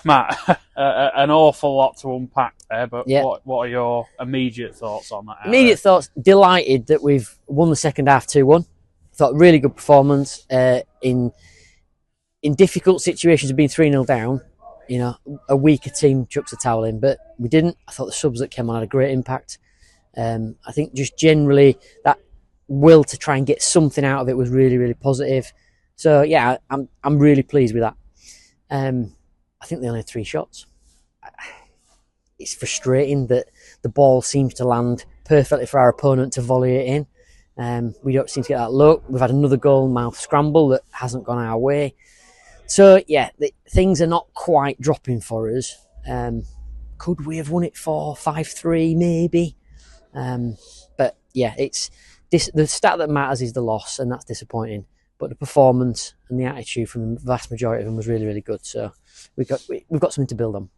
Matt, an awful lot to unpack there, but Yeah. what are your immediate thoughts on that? Immediate thoughts, delighted that we've won the second half 2-1. Thought really good performance in difficult situations of being 3-0 down. You know, a weaker team chucks a towel in, but we didn't. I thought the subs that came on had a great impact. I think just generally that will to try and get something out of it was really, really positive. So yeah, I'm really pleased with that. I think they only had 3 shots. It's frustrating that the ball seems to land perfectly for our opponent to volley it in. We don't seem to get that look. We've had another goal mouth scramble that hasn't gone our way. So yeah, things are not quite dropping for us. Could we have won it 4-5-3 maybe? But yeah, it's the stat that matters is the loss, and that's disappointing. But the performance and the attitude from the vast majority of them was really, really good. So we've got something to build on.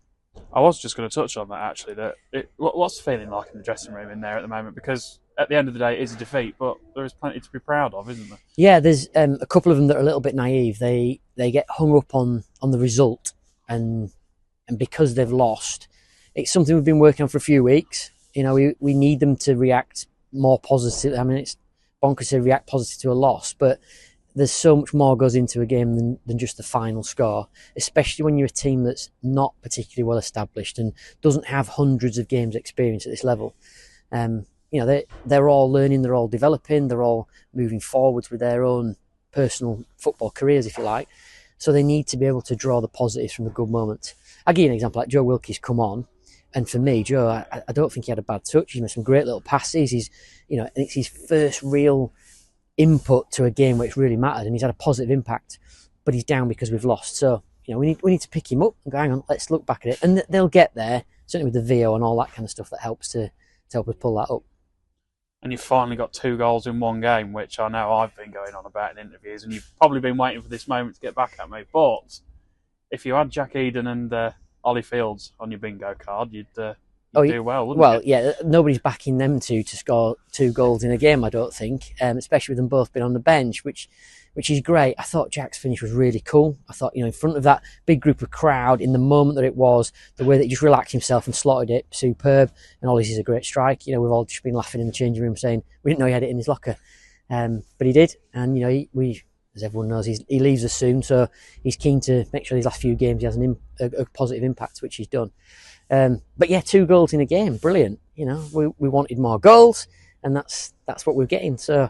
I was just going to touch on that actually. What's the feeling like in the dressing room in there at the moment? Because at the end of the day, it is a defeat, but there is plenty to be proud of, isn't there? Yeah, there's a couple of them that are a little bit naive. They get hung up on the result, and because they've lost, it's something we've been working on for a few weeks. You know, we need them to react more positive. I mean, it's bonkers to react positive to a loss, but there's so much more goes into a game than just the final score, especially when you're a team that's not particularly well established and doesn't have hundreds of games experience at this level. You know, they're all learning, they're all developing, they're all moving forwards with their own personal football careers, if you like. So they need to be able to draw the positives from the good moments. I'll give you an example, like Joe Wilkie's come on, and for me, Joe, I don't think he had a bad touch. He's made some great little passes. And it's his first real input to a game which really mattered, and he's had a positive impact, but he's down because we've lost. So we need to pick him up and go, hang on, let's look back at it, and they'll get there, certainly with the VO and all that kind of stuff that helps to help us pull that up. And you've finally got 2 goals in one game, which I know I've been going on about in interviews, and you've probably been waiting for this moment to get back at me, but if you had Jack Eden and Ollie Fields on your bingo card, you'd do well, wouldn't you? Yeah, nobody's backing them to score 2 goals in a game, I don't think, especially with them both being on the bench, which is great. I thought Jack's finish was really cool. I thought, in front of that big group of crowd, in the moment that it was, the way that he just relaxed himself and slotted it, superb. And Ollie's is a great strike. We've all just been laughing in the changing room saying we didn't know he had it in his locker. But he did. And, we as everyone knows, he leaves us soon. So he's keen to make sure these last few games he has a positive impact, which he's done. But yeah, 2 goals in a game, brilliant. We wanted more goals, and that's what we're getting. So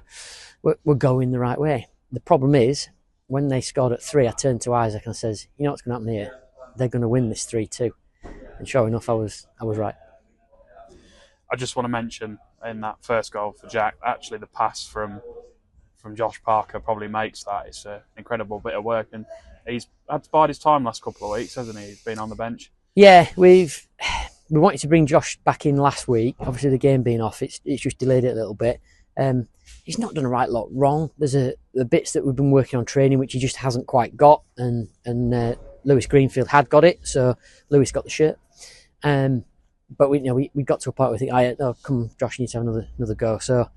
we're going the right way. The problem is, when they scored at 3, I turned to Isaac and says, "You know what's going to happen here? They're going to win this 3-2." And sure enough, I was right. I just want to mention in that first goal for Jack, actually the pass from Josh Parker probably makes that. It's an incredible bit of work, and he's had to bide his time last couple of weeks, hasn't he? He's been on the bench. Yeah, we wanted to bring Josh back in last week. Obviously, the game being off, it's just delayed it a little bit. He's not done a right lot wrong. There's the bits that we've been working on training, which he just hasn't quite got, and Lewis Greenfield had got it, so Lewis got the shirt. But we got to a point where we think, "Oh, come, Josh, you need to have another go." So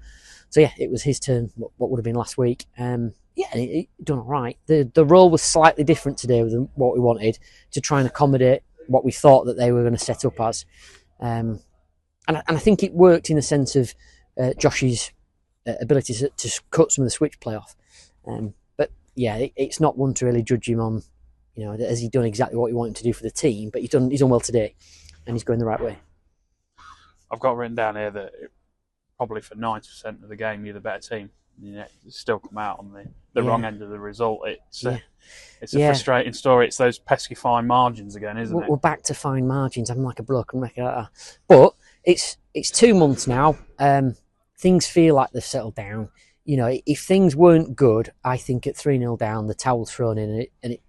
yeah, it was his turn. What would have been last week. He done all right. The role was slightly different today than what we wanted, to try and accommodate what we thought that they were going to set up as. And I think it worked in the sense of Josh's ability to cut some of the switch play off. But yeah, it's not one to really judge him on, has he done exactly what he wanted to do for the team, but he's done well today, and he's going the right way. I've got written down here that probably for 90% of the game, you're the better team. Still come out on the wrong end of the result. It's a frustrating story. It's those pesky fine margins again, isn't it? We're back to fine margins. I'm like a bloke and making that. But it's 2 months now. Things feel like they've settled down. If things weren't good, I think at 3-0 down, the towel's thrown in and it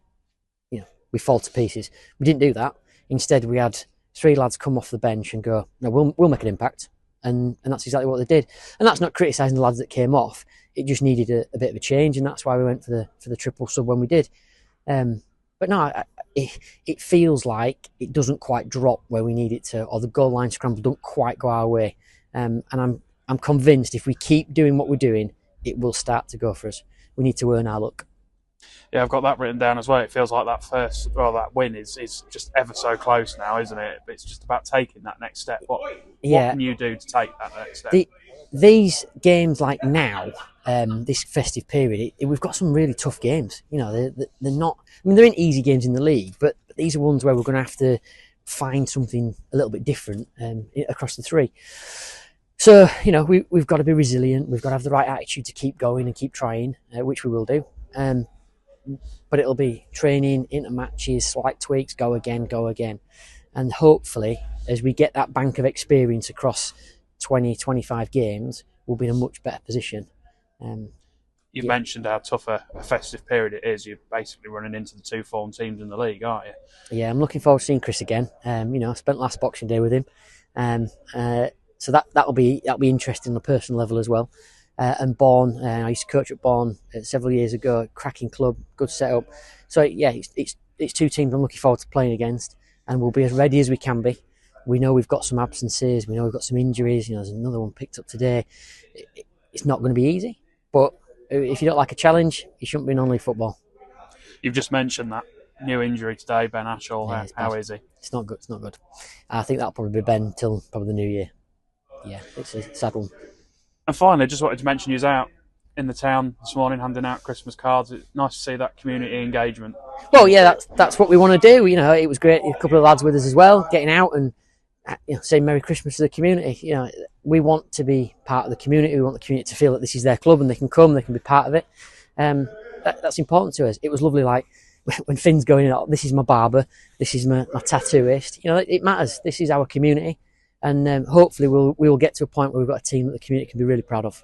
we fall to pieces. We didn't do that. Instead, we had 3 lads come off the bench and go, "No, we'll make an impact." And that's exactly what they did. And that's not criticising the lads that came off. It just needed a bit of a change, and that's why we went for the triple sub when we did. But no, it feels like it doesn't quite drop where we need it to, or the goal line scramble don't quite go our way. And I'm convinced if we keep doing what we're doing, it will start to go for us. We need to earn our luck. Yeah, I've got that written down as well. It feels like that win is just ever so close now, isn't it? But it's just about taking that next step. What Yeah, can you do to take that next step? these games like now, this festive period, we've got some really tough games. You know, they're not. I mean, they're in easy games in the league, but these are ones where we're going to have to find something a little bit different across the three. So, you know, we've got to be resilient. We've got to have the right attitude to keep going and keep trying, which we will do. But it'll be training into matches, slight tweaks, go again, and hopefully, as we get that bank of experience across 20, 25 games, we'll be in a much better position. You Yeah, mentioned how tough a festive period it is. You're basically running into the two form teams in the league, aren't you? yeah, I'm looking forward to seeing Chris again. You know, I spent last Boxing Day with him, so that'll be interesting on a personal level as well. And Bourne, I used to coach at Bourne several years ago. Cracking club, good setup. So yeah, it's two teams I'm looking forward to playing against, and we'll be as ready as we can be. We know we've got some absences. We know we've got some injuries. You know, there's another one picked up today. It's not going to be easy, but if you don't like a challenge, you shouldn't be in non-league football. You've just mentioned that new injury today, Ben Ashall. Yeah, it's How bad. is he? It's not good. It's not good. I think that'll probably be Ben till probably the new year. Yeah, it's a sad one. And finally, just wanted to mention you was out in the town this morning handing out Christmas cards. It's nice to see that community engagement. Well, yeah, that's what we want to do. You know, it was great. A couple of lads with us as well, getting out and saying Merry Christmas to the community. You know, we want to be part of the community. We want the community to feel that this is their club and they can come, they can be part of it. That's important to us. It was lovely, like when Finn's going in. Oh, this is my barber. This is my tattooist. You know, it matters. This is our community, and hopefully we will get to a point where we've got a team that the community can be really proud of.